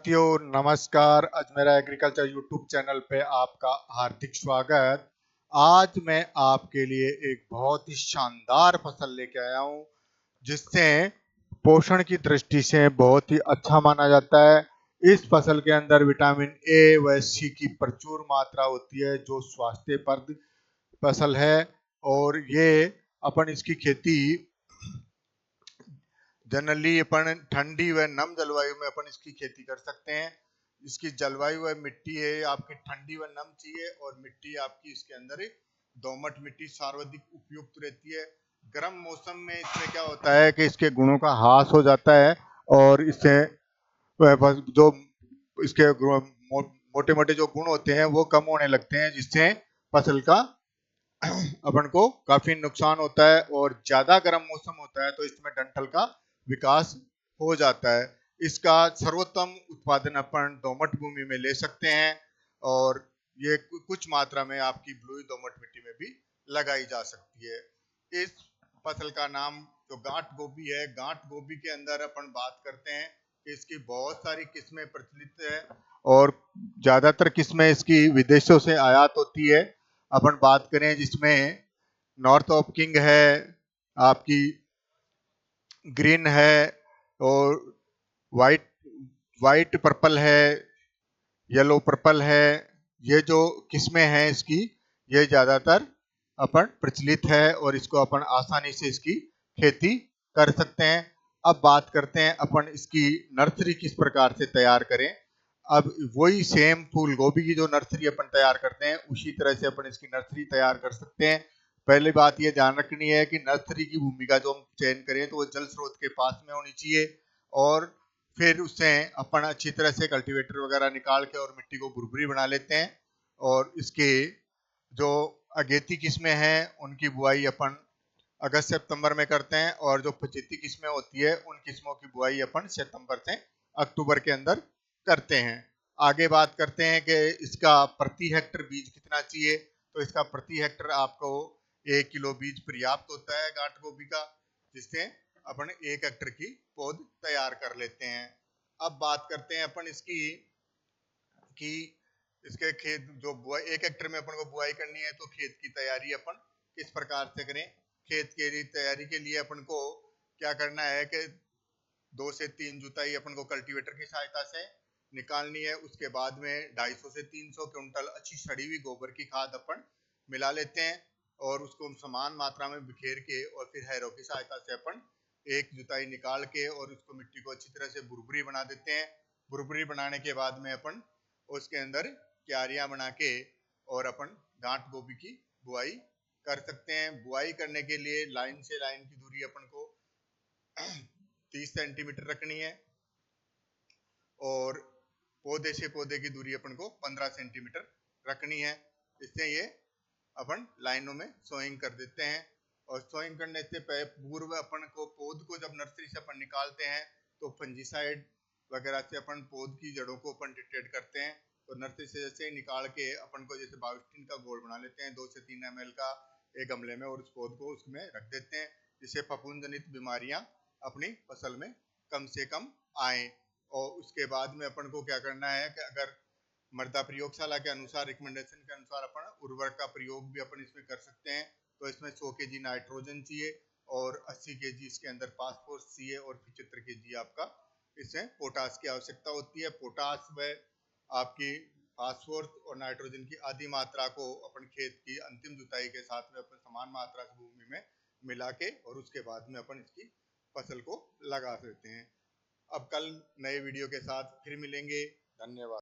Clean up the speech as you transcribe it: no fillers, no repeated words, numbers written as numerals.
साथियों नमस्कार। Ajmera agriculture YouTube channel पे आपका हार्दिक स्वागत। आज मैं आपके लिए एक बहुत ही शानदार फसल लेके आया हूँ जिससे पोषण की दृष्टि से बहुत ही अच्छा माना जाता है। इस फसल के अंदर विटामिन ए व सी की प्रचुर मात्रा होती है जो स्वास्थ्यप्रद फसल है। और ये अपन इसकी खेती जनरली अपन ठंडी व नम जलवायु में अपन इसकी खेती कर सकते हैं। इसकी जलवायु व मिट्टी है आपकी ठंडी व नम चाहिए और मिट्टी आपकी इसके अंदर दोमट मिट्टी सर्वाधिक उपयुक्त रहती है। गर्म मौसम में इसमें क्या होता है कि इसके गुणों का ह्रास हो जाता है और इससे जो इसके मोटे मोटे जो गुण होते हैं वो कम होने लगते हैं जिससे फसल का अपन को काफी नुकसान होता है। और ज्यादा गर्म मौसम होता है तो इसमें डंठल का विकास हो जाता है। इसका सर्वोत्तम उत्पादन अपन दोमट भूमि में ले सकते हैं और ये कुछ मात्रा में आपकी ब्लूई दोमट मिट्टी में भी लगाई जा सकती है। इस फसल का नाम जो गांठ गोभी है, गांठ गोभी के अंदर अपन बात करते हैं कि इसकी बहुत सारी किस्में प्रचलित है और ज्यादातर किस्में इसकी विदेशों से आयात होती है। अपन बात करें जिसमें नॉर्थ ऑफ किंग है, आपकी ग्रीन है और वाइट वाइट पर्पल है, येलो पर्पल है। ये जो किस्में हैं इसकी ये ज्यादातर अपन प्रचलित है और इसको अपन आसानी से इसकी खेती कर सकते हैं। अब बात करते हैं अपन इसकी नर्सरी किस प्रकार से तैयार करें। अब वही सेम फूल गोभी की जो नर्सरी अपन तैयार करते हैं उसी तरह से अपन इसकी नर्सरी तैयार कर सकते हैं। पहली बात ये ध्यान रखनी है कि नर्सरी की भूमिका जो हम चयन करें तो वो जल स्रोत के पास में होनी चाहिए और फिर उससे अपन अच्छी तरह से कल्टीवेटर वगैरह निकाल के और मिट्टी को भुरभुरी बना लेते हैं। और इसके जो अगेती किस्में हैं उनकी बुआई अपन अगस्त सितंबर में करते हैं और जो पछेती किस्में होती है उन किस्मों की बुआई अपन सितंबर से अक्टूबर के अंदर करते हैं। आगे बात करते हैं कि इसका प्रति हेक्टर बीज कितना चाहिए। तो इसका प्रति हेक्टर आपको 1 किलो बीज पर्याप्त होता है गांठ गोभी का, जिससे अपन 1 हेक्टर की पौध तैयार कर लेते हैं। अब बात करते हैं अपन इसकी कि इसके खेत जो बुआई 1 हेक्टर में अपन को बुआई करनी है तो खेत की तैयारी अपन किस प्रकार से करें। खेत की तैयारी के लिए अपन को क्या करना है कि 2 से 3 जुताई अपन को कल्टीवेटर की सहायता से निकालनी है। उसके बाद में 250 से 300 क्विंटल अच्छी सड़ी हुई गोबर की खाद अपन मिला लेते हैं और उसको समान मात्रा में बिखेर के और फिर हैरो की सहायता से अपन एक जुताई निकाल के और उसको मिट्टी को अच्छी तरह से भुरभुरी बना देते हैं। भुरभुरी बनाने के बाद में अपन उसके अंदर क्यारियां बना के और अपन गांठ गोभी की बुआई कर सकते हैं। बुआई करने के लिए लाइन से लाइन की दूरी अपन को 30 सेंटीमीटर रखनी है और पौधे से पौधे की दूरी अपन को 15 सेंटीमीटर रखनी है। इससे ये अपन लाइनों में सोइंग कर देते हैं। और सोइंग करने से पूर्व अपन को पौध को जब नर्सरी से अपन निकालते हैं तो फंजीसाइड वगैरह से अपन पौध की जड़ों को अपन डिटेक्ट करते हैं। तो नर्सरी से जैसे निकाल के अपन को जैसे बायोस्टीन का घोल बना लेते हैं 2 से 3 ml का एक गमले में और उस पौध को उसमें रख देते हैं जिससे फफूंद जनित बीमारियां अपनी फसल में कम से कम आए। और उसके बाद में अपन को क्या करना है कि अगर मृदा प्रयोगशाला के अनुसार रिकमेंडेशन के अनुसार अपन उर्वरक का प्रयोग भी अपन इसमें कर सकते हैं। तो इसमें 100 kg नाइट्रोजन चाहिए और 80 kg इसके अंदर फास्फोरस चाहिए और 75 kg आपका इसमें पोटास की आवश्यकता होती है। पोटास व आपकी फास्फोरस और नाइट्रोजन की आधी मात्रा को अपन खेत की अंतिम जुताई के साथ में अपन समान मात्रा से भूमि में मिला के और उसके बाद में अपन इसकी फसल को लगा देते हैं। अब कल नए वीडियो के साथ फिर मिलेंगे। धन्यवाद।